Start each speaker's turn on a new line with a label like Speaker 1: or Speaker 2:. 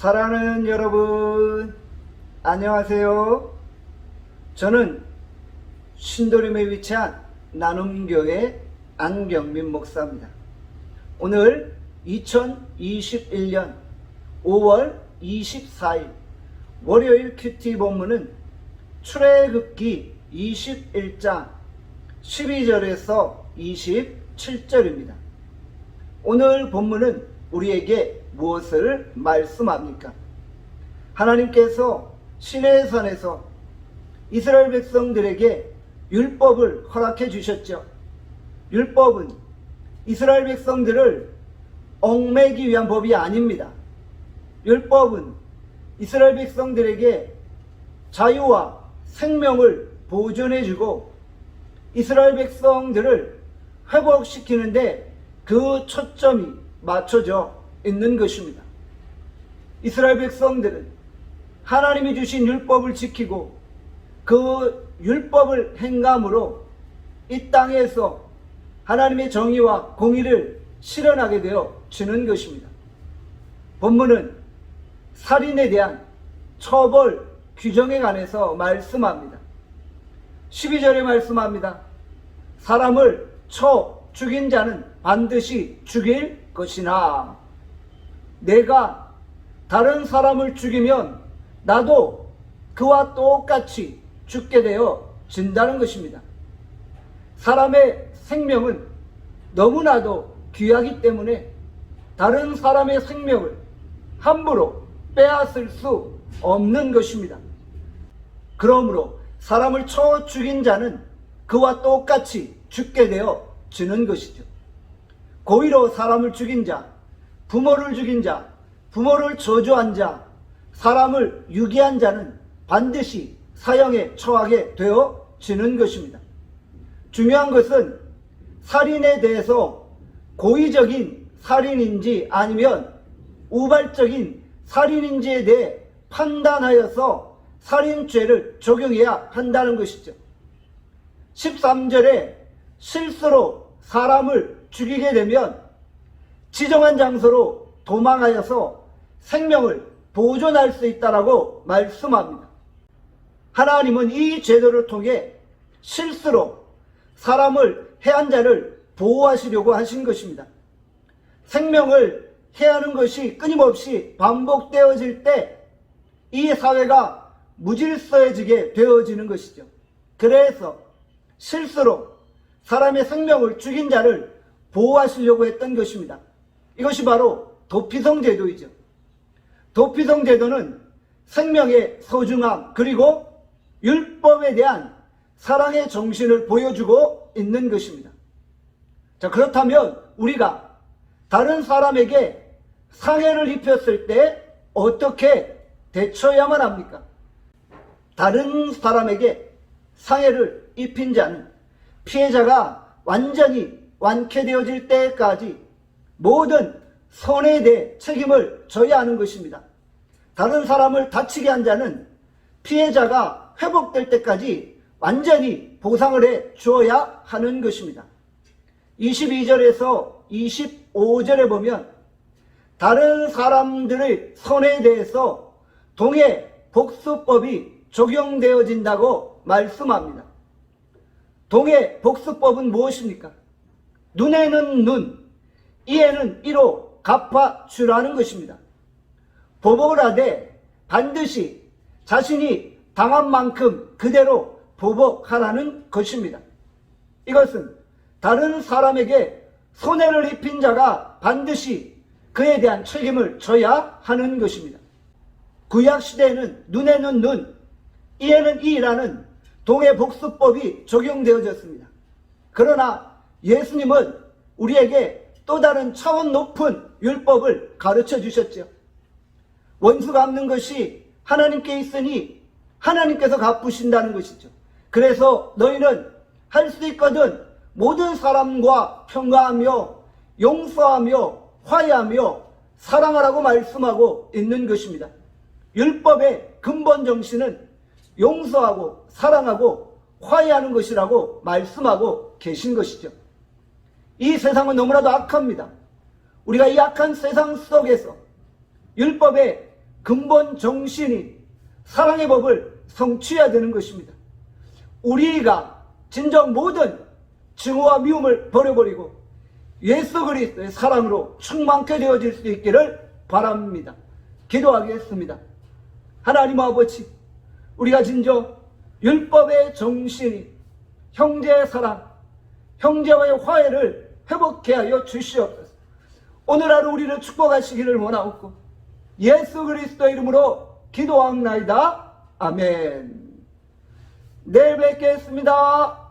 Speaker 1: 사랑하는 여러분, 안녕하세요. 저는 신도림에 위치한 나눔교회 안경민 목사입니다. 오늘 2021년 5월 24일 월요일 큐티 본문은 출애굽기 21장 12절에서 27절입니다. 오늘 본문은 우리에게 무엇을 말씀합니까? 하나님께서 시내산에서 이스라엘 백성들에게 율법을 허락해 주셨죠. 율법은 이스라엘 백성들을 얽매기 위한 법이 아닙니다. 율법은 이스라엘 백성들에게 자유와 생명을 보존해 주고 이스라엘 백성들을 회복시키는데 그 초점이 맞춰져 있는 것입니다. 이스라엘 백성들은 하나님이 주신 율법을 지키고 그 율법을 행함으로 이 땅에서 하나님의 정의와 공의를 실현하게 되어지는 것입니다. 본문은 살인에 대한 처벌 규정에 관해서 말씀합니다. 12절에 말씀합니다. 사람을 쳐 죽인 자는 반드시 죽일 것이나 내가 다른 사람을 죽이면 나도 그와 똑같이 죽게 되어진다는 것입니다. 사람의 생명은 너무나도 귀하기 때문에 다른 사람의 생명을 함부로 빼앗을 수 없는 것입니다. 그러므로 사람을 쳐 죽인 자는 그와 똑같이 죽게 되어지는 것이죠. 고의로 사람을 죽인 자, 부모를 죽인 자, 부모를 저주한 자, 사람을 유기한 자는 반드시 사형에 처하게 되어지는 것입니다. 중요한 것은 살인에 대해서 고의적인 살인인지 아니면 우발적인 살인인지에 대해 판단하여서 살인죄를 적용해야 한다는 것이죠. 13절에 실수로 사람을 죽이게 되면 지정한 장소로 도망하여서 생명을 보존할 수 있다라고 말씀합니다. 하나님은 이 제도를 통해 실수로 사람을 해한 자를 보호하시려고 하신 것입니다. 생명을 해하는 것이 끊임없이 반복되어질 때 이 사회가 무질서해지게 되어지는 것이죠. 그래서 실수로 사람의 생명을 죽인 자를 보호하시려고 했던 것입니다. 이것이 바로 도피성 제도이죠. 도피성 제도는 생명의 소중함 그리고 율법에 대한 사랑의 정신을 보여주고 있는 것입니다. 자, 그렇다면 우리가 다른 사람에게 상해를 입혔을 때 어떻게 대처해야만 합니까? 다른 사람에게 상해를 입힌 자는 피해자가 완전히 완쾌되어질 때까지 모든 손해에 대해 책임을 져야 하는 것입니다. 다른 사람을 다치게 한 자는 피해자가 회복될 때까지 완전히 보상을 해 주어야 하는 것입니다. 22절에서 25절에 보면 다른 사람들의 손해에 대해서 동해 복수법이 적용되어진다고 말씀합니다. 동해 복수법은 무엇입니까? 눈에는 눈, 이에는 이로 갚아주라는 것입니다. 보복을 하되 반드시 자신이 당한 만큼 그대로 보복하라는 것입니다. 이것은 다른 사람에게 손해를 입힌 자가 반드시 그에 대한 책임을 져야 하는 것입니다. 구약시대에는 눈에는 눈, 이에는 이라는 동해복수법이 적용되어졌습니다. 그러나 예수님은 우리에게 또 다른 차원 높은 율법을 가르쳐 주셨죠. 원수 갚는 것이 하나님께 있으니 하나님께서 갚으신다는 것이죠. 그래서 너희는 할 수 있거든 모든 사람과 평화하며 용서하며 화해하며 사랑하라고 말씀하고 있는 것입니다. 율법의 근본 정신은 용서하고 사랑하고 화해하는 것이라고 말씀하고 계신 것이죠. 이 세상은 너무나도 악합니다. 우리가 이 악한 세상 속에서 율법의 근본 정신이 사랑의 법을 성취해야 되는 것입니다. 우리가 진정 모든 증오와 미움을 버려버리고 예수 그리스도의 사랑으로 충만케 되어질 수 있기를 바랍니다. 기도하겠습니다. 하나님 아버지, 우리가 진정 율법의 정신이 형제의 사랑, 형제와의 화해를 회복케 하여 주시옵소서. 오늘 하루 우리를 축복하시기를 원하옵고 예수 그리스도의 이름으로 기도하옵나이다. 아멘. 내일 뵙겠습니다.